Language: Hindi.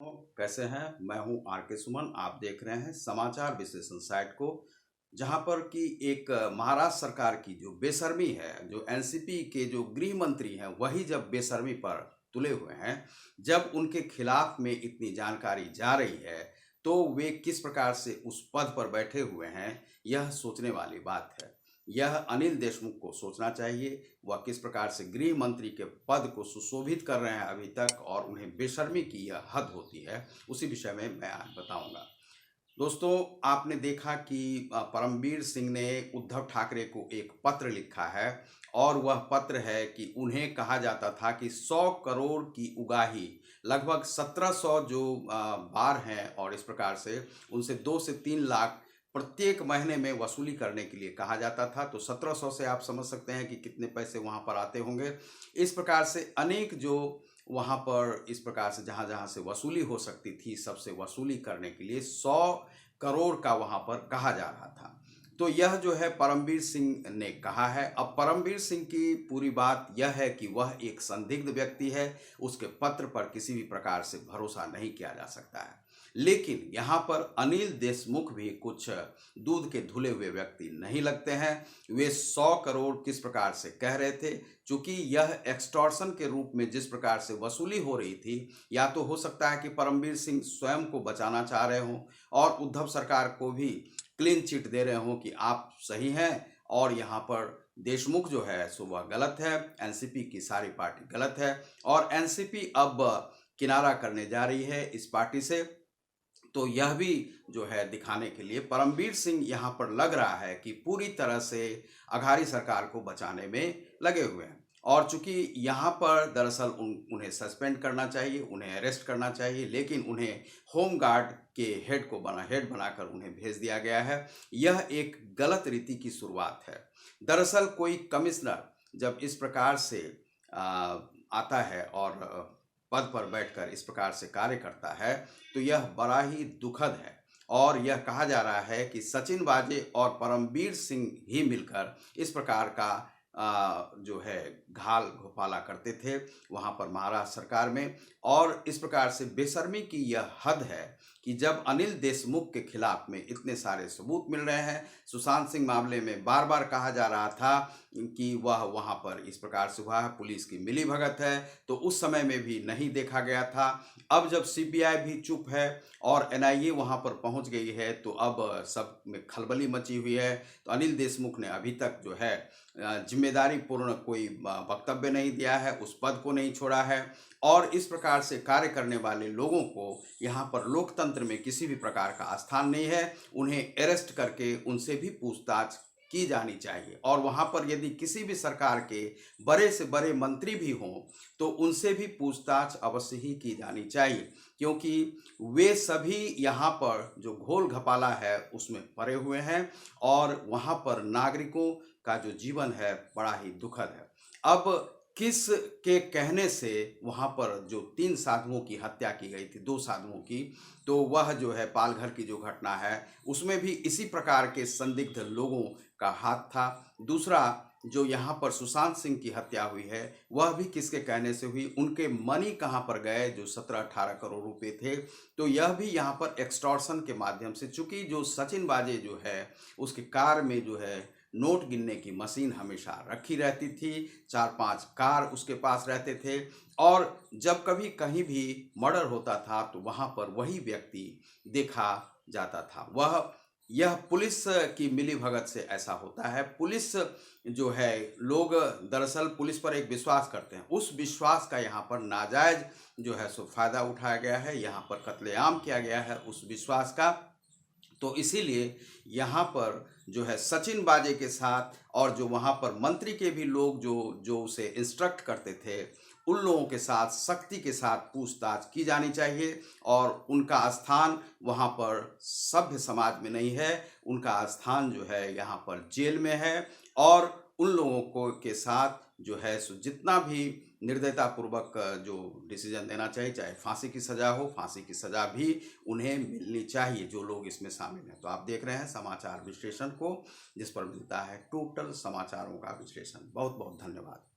कैसे हैं? मैं हूं आर के सुमन। आप देख रहे हैं समाचार विश्लेषण साइट को, जहां पर कि एक महाराष्ट्र सरकार की जो बेशर्मी है, जो एनसीपी के जो गृह मंत्री हैं वही जब बेशर्मी पर तुले हुए हैं, जब उनके खिलाफ में इतनी जानकारी जा रही है, तो वे किस प्रकार से उस पद पर बैठे हुए हैं, यह सोचने वाली बात है। यह अनिल देशमुख को सोचना चाहिए, वह किस प्रकार से गृह मंत्री के पद को सुशोभित कर रहे हैं अभी तक, और उन्हें बेशर्मी की यह हद होती है, उसी विषय में मैं आज बताऊंगा। दोस्तों, आपने देखा कि परमवीर सिंह ने उद्धव ठाकरे को एक पत्र लिखा है, और वह पत्र है कि उन्हें कहा जाता था कि 100 करोड़ की उगाही लगभग 1700 जो बार हैं, और इस प्रकार से उनसे 2 से 3 लाख प्रत्येक महीने में वसूली करने के लिए कहा जाता था। तो 1700 से आप समझ सकते हैं कि कितने पैसे वहाँ पर आते होंगे। इस प्रकार से अनेक जो वहाँ पर इस प्रकार से जहाँ जहाँ से वसूली हो सकती थी, सबसे वसूली करने के लिए 100 करोड़ का वहाँ पर कहा जा रहा था। तो यह जो है परमवीर सिंह ने कहा है। अब परमवीर सिंह की पूरी बात यह है कि वह एक संदिग्ध व्यक्ति है, उसके पत्र पर किसी भी प्रकार से भरोसा नहीं किया जा सकता है। लेकिन यहाँ पर अनिल देशमुख भी कुछ दूध के धुले हुए व्यक्ति नहीं लगते हैं। वे 100 करोड़ किस प्रकार से कह रहे थे, चूंकि यह एक्सटॉर्शन के रूप में जिस प्रकार से वसूली हो रही थी, या तो हो सकता है कि परमवीर सिंह स्वयं को बचाना चाह रहे हों और उद्धव सरकार को भी क्लीन चिट दे रहे हों कि आप सही हैं, और यहाँ पर देशमुख जो है सो वह गलत है, एनसीपी की सारी पार्टी गलत है, और एनसीपी अब किनारा करने जा रही है इस पार्टी से। तो यह भी जो है दिखाने के लिए परमवीर सिंह यहाँ पर लग रहा है कि पूरी तरह से अघाड़ी सरकार को बचाने में लगे हुए हैं। और चूंकि यहाँ पर दरअसल उन्हें सस्पेंड करना चाहिए, उन्हें अरेस्ट करना चाहिए, लेकिन उन्हें होम गार्ड के हेड बनाकर उन्हें भेज दिया गया है। यह एक गलत रीति की शुरुआत है। दरअसल कोई कमिश्नर जब इस प्रकार से आता है और पद पर बैठकर इस प्रकार से कार्य करता है, तो यह बड़ा ही दुखद है। और यह कहा जा रहा है कि सचिन वाजे और परमवीर सिंह ही मिलकर इस प्रकार का जो है घाल घोटाला करते थे वहाँ पर महाराष्ट्र सरकार में। और इस प्रकार से बेशर्मी की यह हद है कि जब अनिल देशमुख के खिलाफ में इतने सारे सबूत मिल रहे हैं, सुशांत सिंह मामले में बार बार कहा जा रहा था कि वह वहाँ पर इस प्रकार से हुआ है, पुलिस की मिलीभगत है, तो उस समय में भी नहीं देखा गया था। अब जब सीबीआई भी चुप है और एनआईए वहाँ पर पहुँच गई है, तो अब सब में खलबली मची हुई है। तो अनिल देशमुख ने अभी तक जो है जिम्मेदारी पूर्ण कोई वक्तव्य नहीं दिया है, उस पद को नहीं छोड़ा है, और इस प्रकार से कार्य करने वाले लोगों को यहाँ पर लोकतंत्र में किसी भी प्रकार का स्थान नहीं है। उन्हें अरेस्ट करके उनसे भी पूछताछ की जानी चाहिए, और वहाँ पर यदि किसी भी सरकार के बड़े से बड़े मंत्री भी हों तो उनसे भी पूछताछ अवश्य ही की जानी चाहिए, क्योंकि वे सभी यहाँ पर जो घोल घपाला है उसमें पड़े हुए हैं, और वहाँ पर नागरिकों का जो जीवन है बड़ा ही दुखद है। अब किस के कहने से वहाँ पर जो 3 साधुओं की हत्या की गई थी, 2 साधुओं की, तो वह जो है पालघर की जो घटना है उसमें भी इसी प्रकार के संदिग्ध लोगों का हाथ था। दूसरा जो यहाँ पर सुशांत सिंह की हत्या हुई है वह भी किसके कहने से हुई, उनके मनी कहाँ पर गए जो 17-18 करोड़ रुपए थे, तो यह भी यहाँ पर एक्सटॉर्शन के माध्यम से। चूंकि जो सचिन वाजे जो है उसके कार में जो है नोट गिनने की मशीन हमेशा रखी रहती थी, 4-5 कार उसके पास रहते थे, और जब कभी कहीं भी मर्डर होता था तो वहाँ पर वही व्यक्ति देखा जाता था। वह यह पुलिस की मिलीभगत से ऐसा होता है। पुलिस जो है, लोग दरअसल पुलिस पर एक विश्वास करते हैं, उस विश्वास का यहाँ पर नाजायज जो है सो फायदा उठाया गया है, यहाँ पर कत्लेआम किया गया है उस विश्वास का। तो इसीलिए यहाँ पर जो है सचिन वाजे के साथ, और जो वहाँ पर मंत्री के भी लोग जो जो उसे इंस्ट्रक्ट करते थे, उन लोगों के साथ सख्ती के साथ पूछताछ की जानी चाहिए, और उनका स्थान वहाँ पर सभ्य समाज में नहीं है, उनका स्थान जो है यहाँ पर जेल में है। और उन लोगों को के साथ जो है सो जितना भी निर्दयतापूर्वक जो डिसीजन देना चाहिए, चाहे फांसी की सज़ा हो, फांसी की सज़ा भी उन्हें मिलनी चाहिए जो लोग इसमें शामिल हैं। तो आप देख रहे हैं समाचार विश्लेषण को, जिस पर मिलता है टोटल समाचारों का विश्लेषण। बहुत बहुत धन्यवाद।